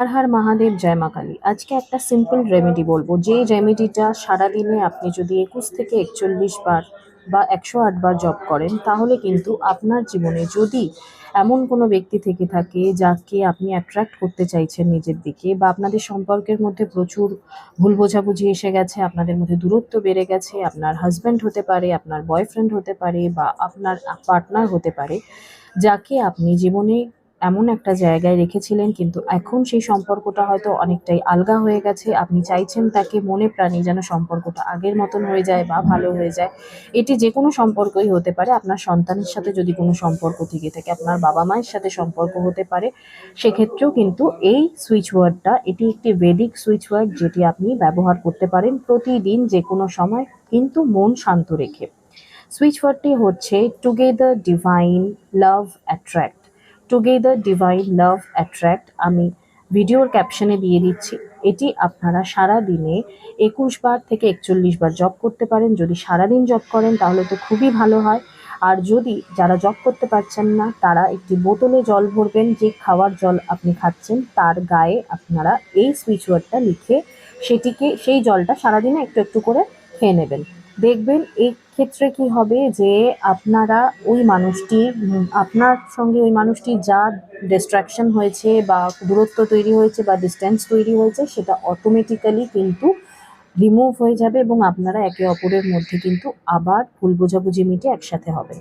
হর হর মহাদেব, জয় মা কালী। আজকে একটা সিম্পল রেমেডি বলবো, যে রেমেডিটা সারাদিনে আপনি যদি 21 থেকে 41 বার বা 108 বার জপ করেন, তাহলে কিন্তু আপনার জীবনে যদি এমন কোনো ব্যক্তি থেকে থাকে যাকে আপনি অ্যাট্রাক্ট করতে চাইছেন নিজের দিকে, বা আপনাদের সম্পর্কের মধ্যে প্রচুর ভুল বোঝাবুঝি এসে গেছে, আপনাদের মধ্যে দূরত্ব বেড়ে গেছে, আপনার হাজব্যান্ড হতে পারে, আপনার বয়ফ্রেন্ড হতে পারে, বা আপনার পার্টনার হতে পারে, যাকে আপনি জীবনে এমন একটা জায়গায় রেখেছিলেন, কিন্তু এখন সেই সম্পর্কটা হয়তো অনেকটাই আলগা হয়ে গেছে। আপনি চাইছেন তাকে মনে প্রাণে যেন সম্পর্কটা আগের মতন হয়ে যায় বা ভালো হয়ে যায়। এটি যে কোনো সম্পর্কই হতে পারে। আপনার সন্তানের সাথে যদি কোনো সম্পর্ক থেকে থাকে, আপনার বাবা মায়ের সাথে সম্পর্ক হতে পারে, সেক্ষেত্রেও কিন্তু এই সুইচ ওয়ার্ডটা, এটি একটি বেদিক সুইচ ওয়ার্ড, যেটি আপনি ব্যবহার করতে পারেন প্রতিদিন যে কোনো সময়, কিন্তু মন শান্ত রেখে। সুইচ ওয়ার্ডটি হচ্ছে টুগেদার ডিভাইন লাভ অ্যাট্রাক্ট। টুগেদার ডিভাইন লাভ অ্যাট্রাক্ট আমি ভিডিওর ক্যাপশনে দিয়ে দিচ্ছি। এটি আপনারা সারা দিনে 21 বার থেকে 41 বার জপ করতে পারেন। যদি সারাদিন জপ করেন তাহলে তো খুবই ভালো হয়। আর যদি যারা জপ করতে পারছেন না, তারা একটি বোতলে জল ভরবেন, যে খাওয়ার জল আপনি খাচ্ছেন তার গায়ে আপনারা এই সুইচ ওয়ার্ডটা লিখে সেটিকে, সেই জলটা সারাদিনে একটু একটু করে খেয়ে নেবেন। দেখবেন এই ক্ষেত্রে কি হবে, যে আপনারা ওই মানুষটির আপনার সঙ্গে ওই মানুষটির যা ডিস্ট্রাকশন হয়েছে বা দূরত্ব তৈরি হয়েছে বা ডিস্টেন্স তৈরি হয়েছে, সেটা অটোমেটিক্যালি কিন্তু রিমুভ হয়ে যাবে এবং আপনারা একে অপরের মধ্যে কিন্তু আবার ভুল বোঝাবুঝি মিটে একসাথে হবেন।